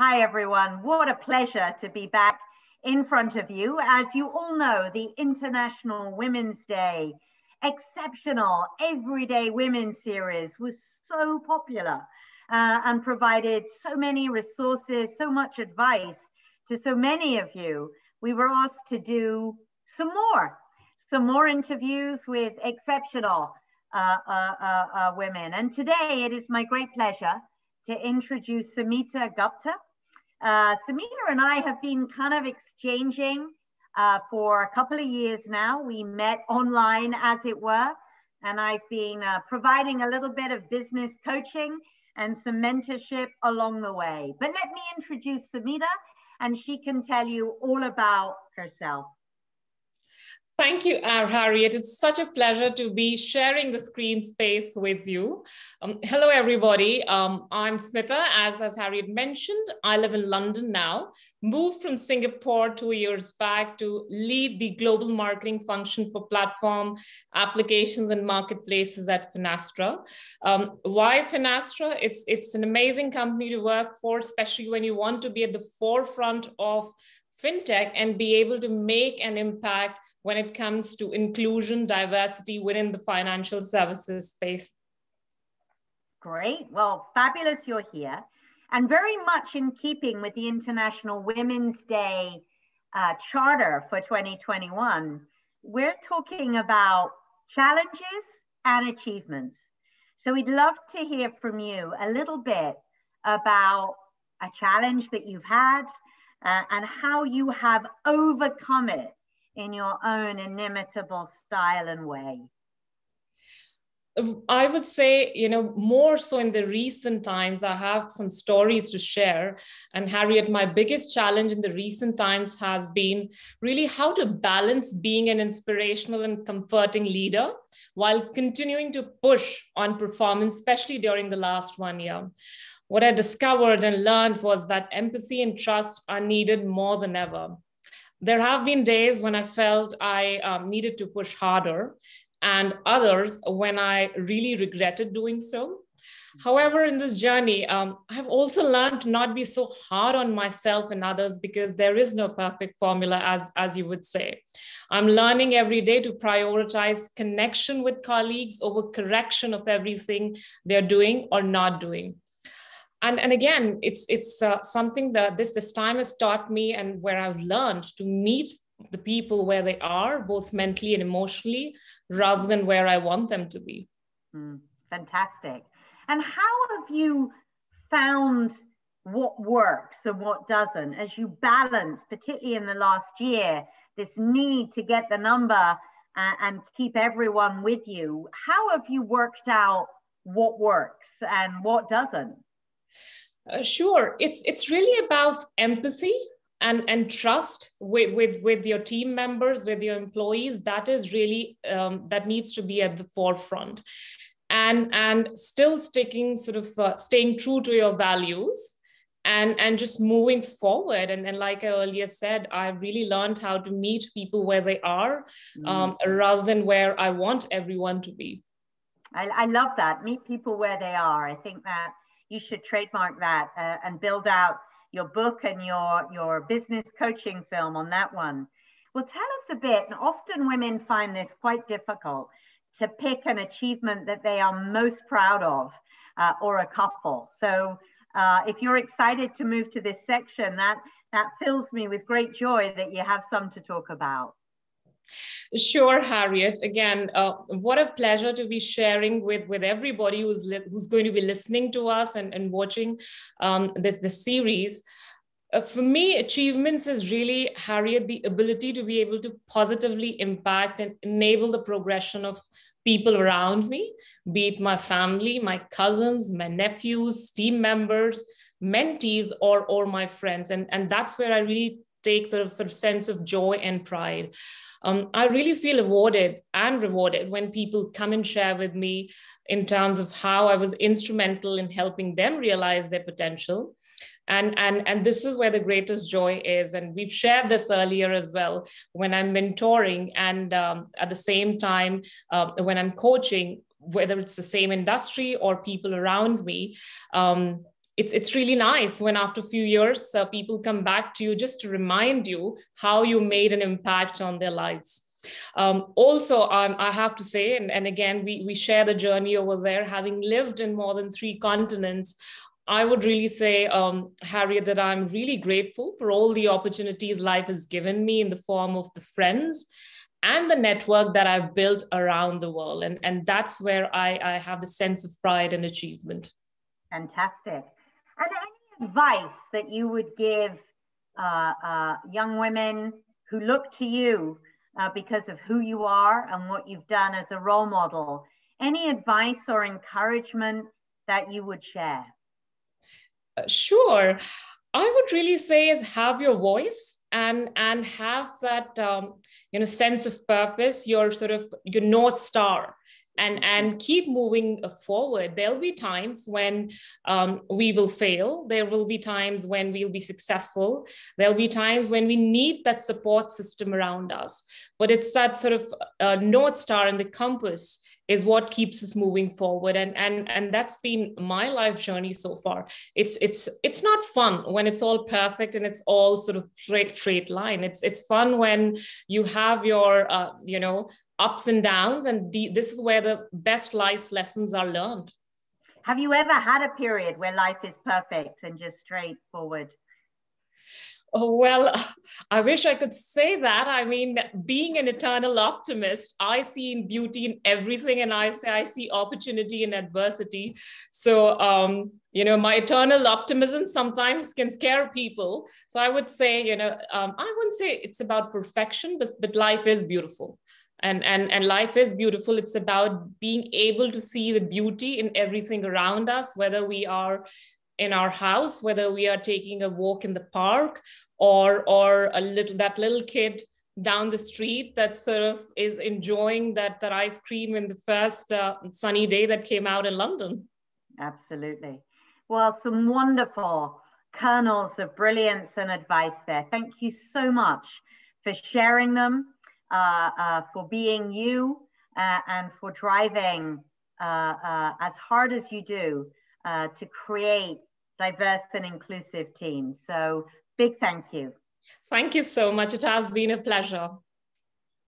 Hi, everyone. What a pleasure to be back in front of you. As you all know, the International Women's Day, exceptional Everyday Women series was so popular and provided so many resources, so much advice to so many of you. We were asked to do some more interviews with exceptional women. And today it is my great pleasure to introduce Smita Gupta. Smita and I have been kind of exchanging for a couple of years now. We met online, as it were, and I've been providing a little bit of business coaching and some mentorship along the way. But let me introduce Smita, and she can tell you all about herself. Thank you, Harriet. It's such a pleasure to be sharing the screen space with you. Hello, everybody. I'm Smita. As Harriet mentioned, I live in London now, moved from Singapore 2 years back to lead the global marketing function for platform applications and marketplaces at Finastra. Why Finastra? It's an amazing company to work for, especially when you want to be at the forefront of fintech and be able to make an impact when it comes to inclusion, diversity within the financial services space. Great. Well, fabulous you're here. And very much in keeping with the International Women's Day charter for 2021, we're talking about challenges and achievements. So we'd love to hear from you a little bit about a challenge that you've had and how you have overcome it in your own inimitable style and way. I would say, more so in the recent times, I have some stories to share. And Harriet, my biggest challenge in the recent times has been really how to balance being an inspirational and comforting leader while continuing to push on performance, especially during the last 1 year. What I discovered and learned was that empathy and trust are needed more than ever. There have been days when I felt I needed to push harder, and others when I really regretted doing so. However, in this journey, I've also learned to not be so hard on myself and others because there is no perfect formula, as you would say. I'm learning every day to prioritize connection with colleagues over correction of everything they're doing or not doing. And again, it's something that this time has taught me, and where I've learned to meet the people where they are, both mentally and emotionally, rather than where I want them to be. Fantastic. And how have you found what works and what doesn't as you balance, particularly in the last year, this need to get the number and keep everyone with you? How have you worked out what works and what doesn't? Sure. It's really about empathy and trust with your team members, with your employees. That is really, that needs to be at the forefront. And still staying true to your values and just moving forward. And like I earlier said, I've really learned how to meet people where they are rather than where I want everyone to be. I love that. Meet people where they are. I think that you should trademark that and build out your book and your business coaching film on that one. Well, tell us a bit. And often women find this quite difficult to pick an achievement that they are most proud of or a couple. So if you're excited to move to this section, that fills me with great joy that you have some to talk about. Sure, Harriet. Again, what a pleasure to be sharing with everybody who's going to be listening to us and watching this series. For me, achievements is really, Harriet, the ability to be able to positively impact and enable the progression of people around me, be it my family, my cousins, my nephews, team members, mentees, or my friends. And that's where I really take the sort of sense of joy and pride. I really feel awarded and rewarded when people come and share with me in terms of how I was instrumental in helping them realize their potential. And this is where the greatest joy is. And we've shared this earlier as well, when I'm mentoring and at the same time, when I'm coaching, whether it's the same industry or people around me, it's really nice when after a few years, people come back to you just to remind you how you made an impact on their lives. Also, I have to say, and again, we share the journey over there, having lived in more than 3 continents. I would really say, Harriet, that I'm really grateful for all the opportunities life has given me in the form of the friends and the network that I've built around the world. And that's where I have the sense of pride and achievement. Fantastic. And any advice that you would give young women who look to you because of who you are and what you've done as a role model? Any advice or encouragement that you would share? Sure. I would really say is have your voice and have that sense of purpose, your sort of your North Star, and keep moving forward. There'll be times when we will fail. There will be times when we'll be successful. There'll be times when we need that support system around us. But it's that sort of North Star and the compass is what keeps us moving forward. And that's been my life journey so far. It's not fun when it's all perfect and it's all sort of straight line. It's fun when you have your ups and downs, and this is where the best life lessons are learned. Have you ever had a period where life is perfect and just straightforward? Oh, well, I wish I could say that. I mean, being an eternal optimist, I see beauty in everything, and I see opportunity in adversity. So, my eternal optimism sometimes can scare people. So I would say, I wouldn't say it's about perfection, but life is beautiful. And life is beautiful. It's about being able to see the beauty in everything around us, whether we are in our house, whether we are taking a walk in the park, or that little kid down the street that sort of is enjoying that ice cream in the first sunny day that came out in London. Absolutely. Well, some wonderful kernels of brilliance and advice there. Thank you so much for sharing them, for being you, and for driving as hard as you do to create diverse and inclusive teams. So big thank you. Thank you so much. It has been a pleasure.